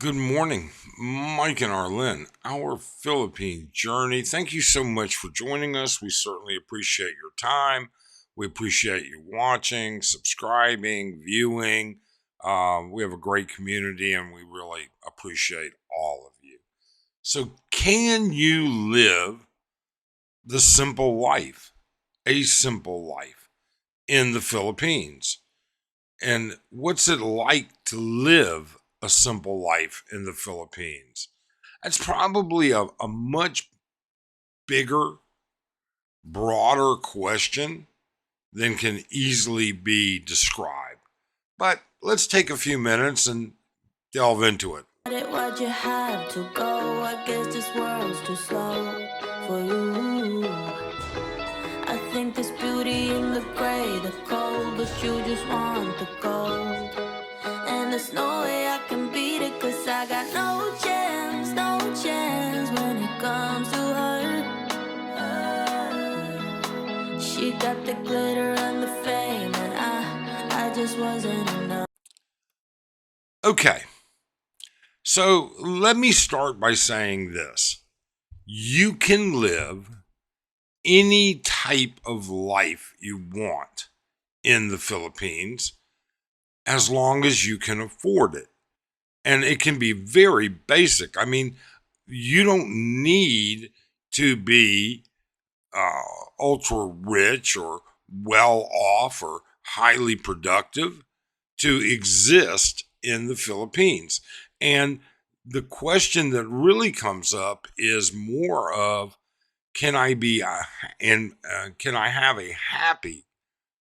Good morning, Mike and Arlen, our Philippine journey. Thank you so much for joining us. We certainly appreciate your time. We appreciate you watching, subscribing, viewing. We have a great community and we really appreciate all of you. So, can you live the simple life, a simple life in the Philippines? And what's it like to live a simple life in the Philippines? That's probably a much bigger, broader question than can easily be described. But let's take a few minutes and delve into it. Why'd you have to go? I guess this world's too slow for you. I think there's beauty in the gray, the cold, but you just want the gold. And there's no way I can beat it, cause I got no chance, no chance when it comes to her. She got the glitter and the fame, and I just wasn't enough. Okay, so let me start by saying this. You can live any type of life you want in the Philippines as long as you can afford it. And it can be very basic. I mean, you don't need to be ultra rich or well off or highly productive to exist in the Philippines. And the question that really comes up is more of, can I be can I have a happy,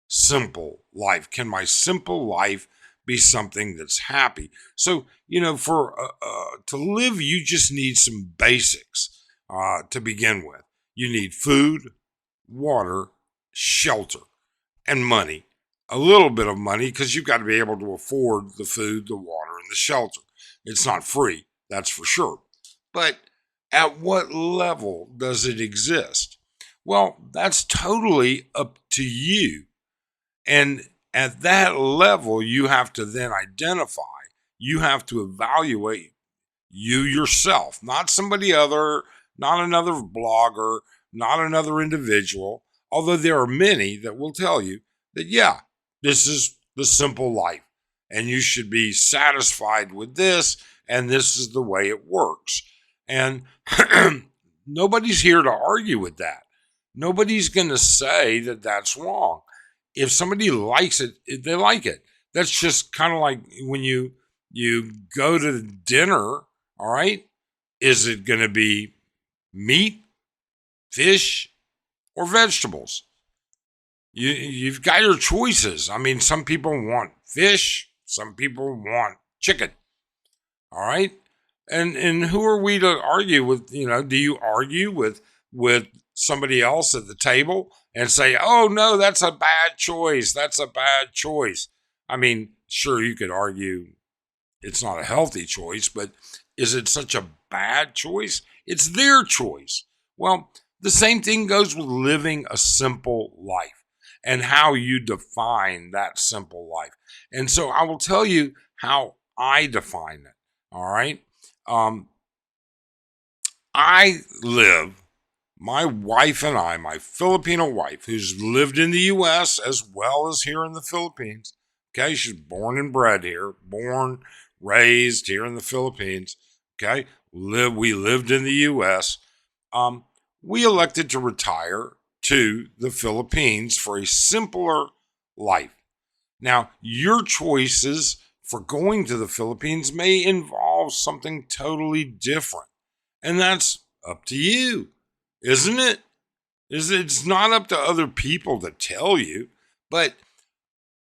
simple life? Can my simple life be something that's happy? So, for to live, you just need some basics to begin with. You need food, water, shelter, and money. A little bit of money because you've got to be able to afford the food, the water, and the shelter. It's not free, that's for sure. But at what level does it exist? Well, that's totally up to you. And at that level, you have to then identify, you have to evaluate you yourself, not somebody other, not another blogger, not another individual. Although there are many that will tell you that, yeah, this is the simple life and you should be satisfied with this and this is the way it works. And nobody's here to argue with that. Nobody's going to say that that's wrong. If somebody likes it, they like it. That's just kind of like when you go to dinner, all right? Is it going to be meat, fish, or vegetables? You've got your choices. I mean, some people want fish, some people want chicken. All right? And who are we to argue with, do you argue with somebody else at the table and say, "Oh no, that's a bad choice. That's a bad choice." I mean, sure you could argue it's not a healthy choice, but is it such a bad choice? It's their choice. Well, the same thing goes with living a simple life and how you define that simple life. And so I will tell you how I define it. All right. Um, I live, my wife and I, my Filipino wife, who's lived in the U.S. as well as here in the Philippines. Okay. She's born and bred here, born, raised here in the Philippines. Okay. We lived in the U.S. Um, we elected to retire to the Philippines for a simpler life. Now, your choices for going to the Philippines may involve something totally different. And that's up to you, isn't it? It's not up to other people to tell you, but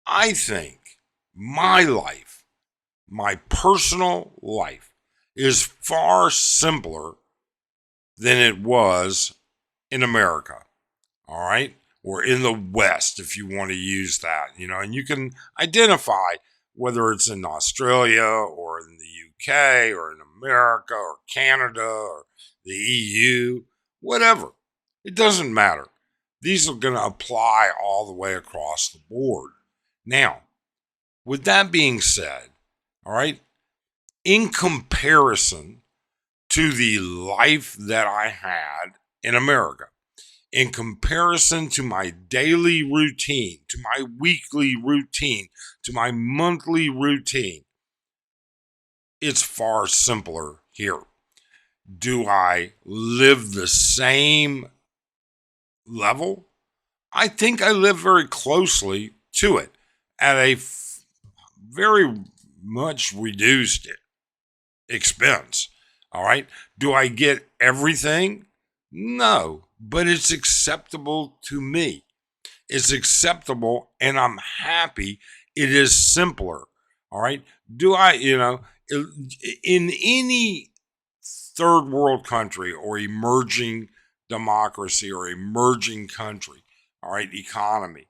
I think my life, my personal life, is far simpler than it was in America. All right. Or in the West, if you want to use that, and you can identify whether it's in Australia or in the UK or in America or Canada or the EU, whatever. It doesn't matter. These are going to apply all the way across the board. Now, with that being said, all right, in comparison to the life that I had in America, in comparison to my daily routine, to my weekly routine, to my monthly routine, it's far simpler here. Do I live the same level? I think I live very closely to it at a very much reduced expense. All right. Do I get everything? No, but it's acceptable to me. It's acceptable and I'm happy. It is simpler. All right. Do I, in any third world country or emerging democracy or emerging country, all right, economy,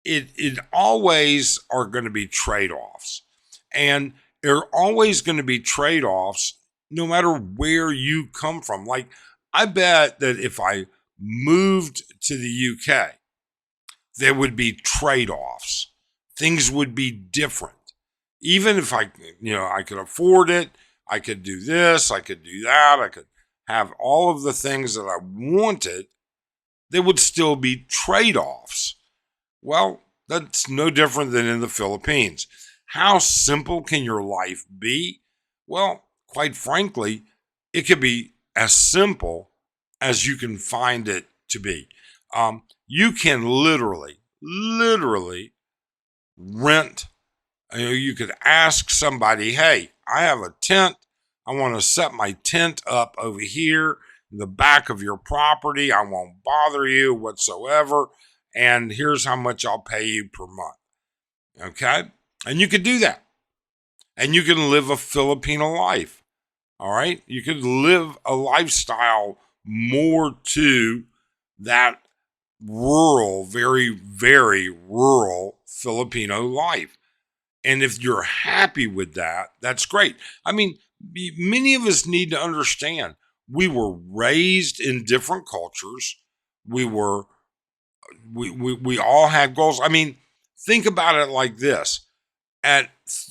it always are going to be trade-offs. And there are always going to be trade-offs no matter where you come from. Like, I bet that if I moved to the UK, there would be trade-offs. Things would be different. Even if I could afford it, I could do this, I could do that, I could have all of the things that I wanted, there would still be trade-offs. Well, that's no different than in the Philippines. How simple can your life be? Well, quite frankly, it could be as simple as you can find it to be. You can literally rent. You could ask somebody, hey, I have a tent. I want to set my tent up over here in the back of your property. I won't bother you whatsoever. And here's how much I'll pay you per month. Okay? And you could do that. And you can live a Filipino life. All right? You could live a lifestyle more to that rural, very, very rural Filipino life. And if you're happy with that, that's great. I mean, many of us need to understand we were raised in different cultures. We all had goals. I mean, think about it like this.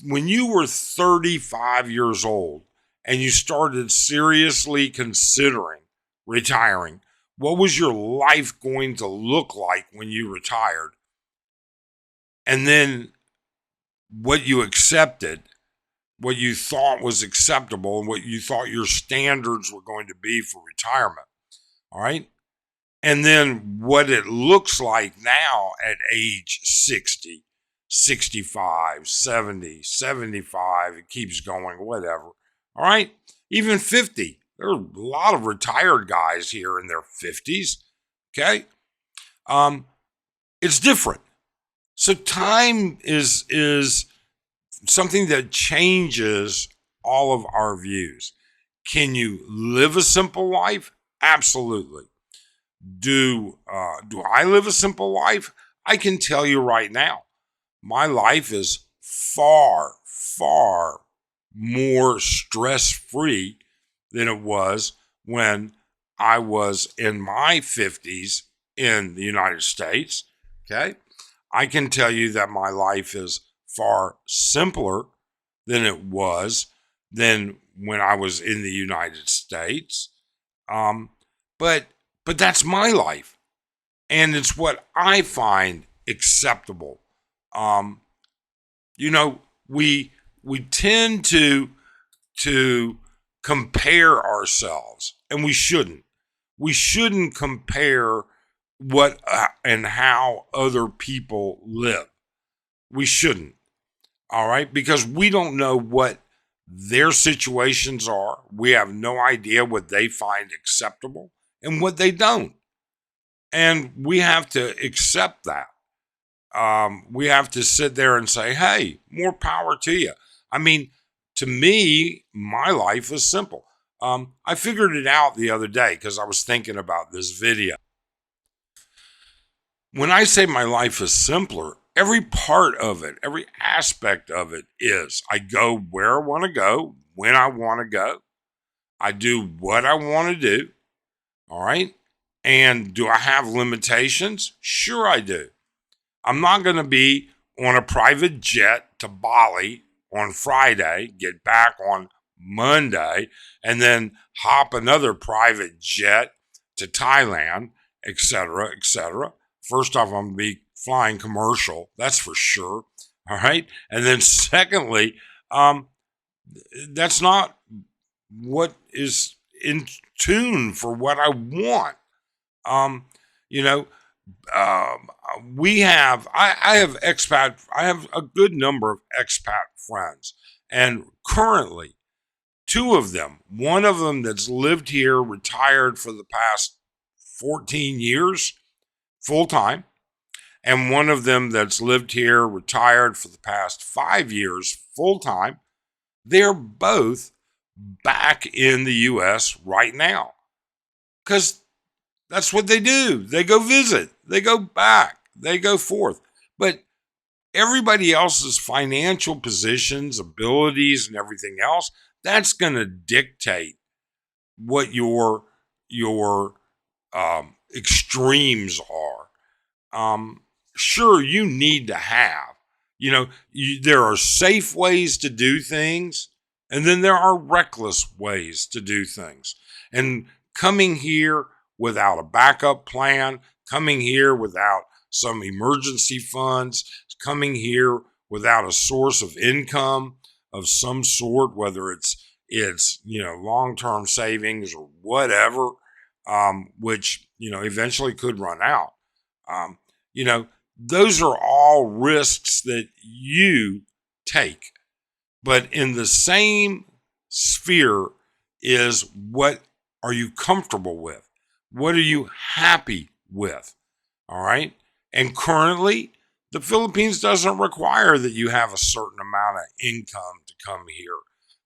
When you were 35 years old and you started seriously considering retiring, what was your life going to look like when you retired? And then what you accepted, what you thought was acceptable, and what you thought your standards were going to be for retirement. All right. And then what it looks like now at age 60, 65, 70, 75, it keeps going, whatever. All right. Even 50. There are a lot of retired guys here in their 50s. Okay. It's different. So time is something that changes all of our views. Can you live a simple life? Absolutely. Do I live a simple life? I can tell you right now, my life is far, far more stress-free than it was when I was in my 50s in the United States. Okay. I can tell you that my life is far simpler than it was than when I was in the United States. But that's my life, and it's what I find acceptable. We tend to compare ourselves, and we shouldn't. We shouldn't compare what and how other people live. We shouldn't. All right, because we don't know what their situations are. We have no idea what they find acceptable and what they don't. And we have to accept that. We have to sit there and say, hey, more power to you. I mean, to me, my life is simple. I figured it out the other day because I was thinking about this video. When I say my life is simpler, every part of it, every aspect of it is I go where I want to go, when I want to go. I do what I want to do. All right. And do I have limitations? Sure, I do. I'm not going to be on a private jet to Bali on Friday, get back on Monday, and then hop another private jet to Thailand, etc., etc. First off, I'm going to be flying commercial, that's for sure. All right. And then secondly, that's not what is in tune for what I want. Um, you know, I have I have a good number of expat friends, and currently two of them, one of them that's lived here, retired for the past 14 years, full time, and one of them that's lived here, retired for the past 5 years, full time. They're both back in the US right now because that's what they do. They go visit, they go back, they go forth. But everybody else's financial positions, abilities, and everything else, that's going to dictate what your extremes are. Sure, you need to have, there are safe ways to do things, and then there are reckless ways to do things. And coming here without a backup plan, coming here without some emergency funds, coming here without a source of income of some sort, whether it's long-term savings or whatever, which eventually could run out. Those are all risks that you take. But in the same sphere is, what are you comfortable with? What are you happy with? All right. And currently, the Philippines doesn't require that you have a certain amount of income to come here.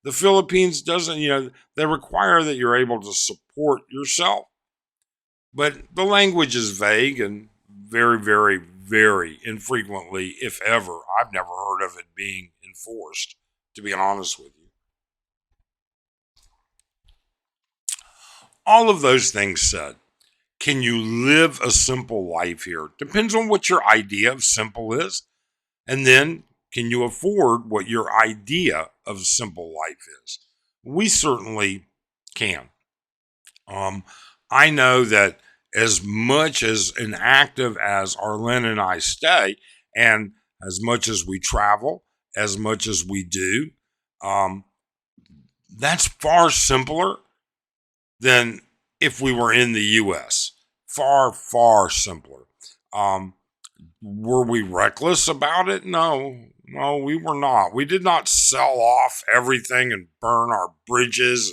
The Philippines doesn't, they require that you're able to support yourself. But the language is vague and very, very, very infrequently, if ever. I've never heard of it being enforced, to be honest with you. All of those things said, can you live a simple life here? Depends on what your idea of simple is. And then, can you afford what your idea of simple life is? We certainly can. I know that as much as inactive as Arlen and I stay, and as much as we travel, as much as we do, that's far simpler than if we were in the U.S. Far, far simpler. Were we reckless about it? No, we were not. We did not sell off everything and burn our bridges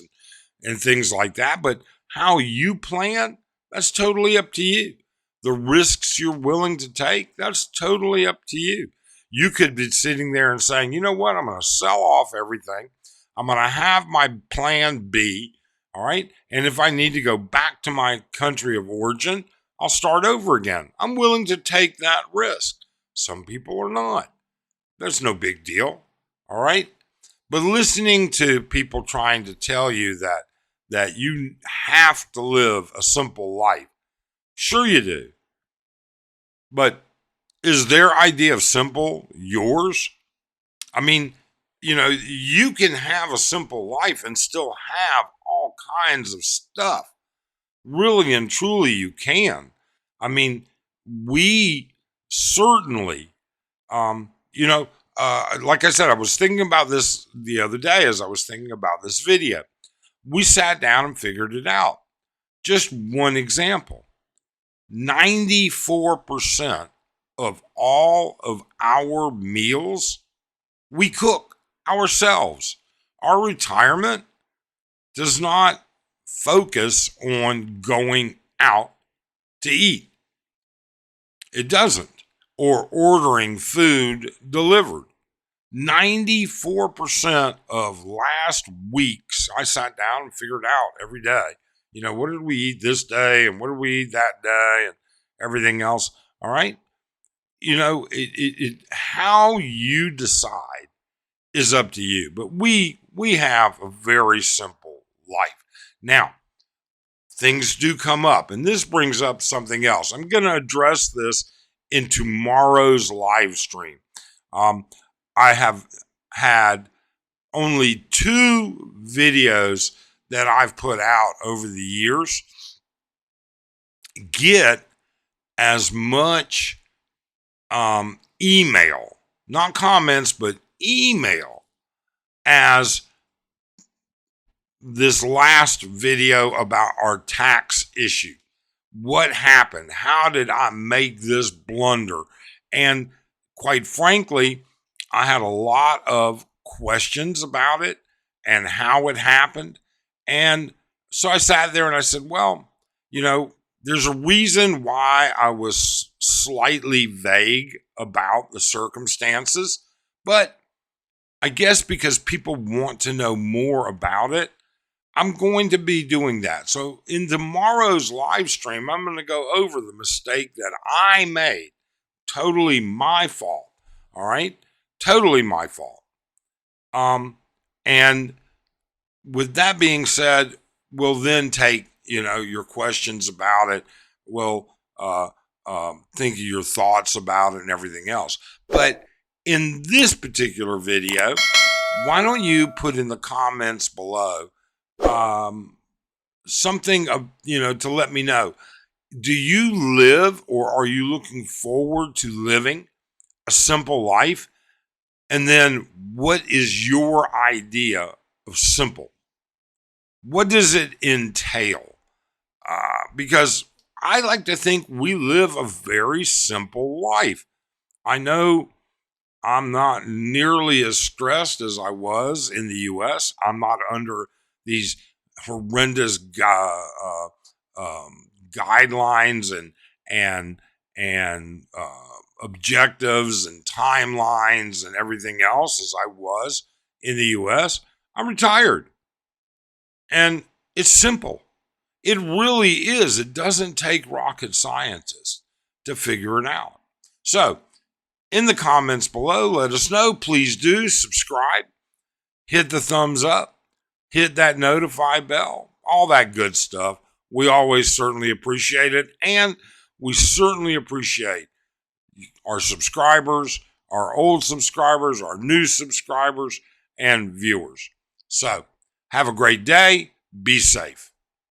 and things like that. But how you plan, that's totally up to you. The risks you're willing to take, that's totally up to you. You could be sitting there and saying, you know what, I'm going to sell off everything. I'm going to have my plan B. All right. And if I need to go back to my country of origin, I'll start over again. I'm willing to take that risk. Some people are not. There's no big deal. All right. But listening to people trying to tell you that you have to live a simple life, sure you do. But is their idea of simple yours? I mean, you can have a simple life and still have all kinds of stuff. Really and truly, you can. I mean, we certainly, like I said, I was thinking about this the other day as I was thinking about this video. We sat down and figured it out. Just one example. 94% of all of our meals we cook ourselves. Our retirement does not focus on going out to eat. It doesn't. Or ordering food delivered. 94% of last week's, I sat down and figured out every day, what did we eat this day and what did we eat that day and everything else. All right. How you decide is up to you. But we have a very simple life. Now, things do come up, and this brings up something else. I'm going to address this in tomorrow's live stream. I have had only 2 videos that I've put out over the years get as much email, not comments, but email, as this last video about our tax issue. What happened? How did I make this blunder? And quite frankly, I had a lot of questions about it and how it happened. And so I sat there and I said, well, there's a reason why I was slightly vague about the circumstances, but I guess because people want to know more about it, I'm going to be doing that. So in tomorrow's live stream, I'm going to go over the mistake that I made. Totally my fault. All right? Totally my fault. And with that being said, we'll then take, your questions about it. We'll think of your thoughts about it and everything else. But in this particular video, why don't you put in the comments below something, to let me know. Do you live, or are you looking forward to living a simple life? And then what is your idea of simple? What does it entail? Because I like to think we live a very simple life. I know I'm not nearly as stressed as I was in the U.S. I'm not under these horrendous guidelines and objectives and timelines and everything else as I was in the U.S. I'm retired, and it's simple. It really is. It doesn't take rocket scientists to figure it out. So, in the comments below, let us know. Please do subscribe, hit the thumbs up, hit that notify bell, all that good stuff. We always certainly appreciate it, and we certainly appreciate our subscribers, our old subscribers, our new subscribers, and viewers. So, have a great day. Be safe.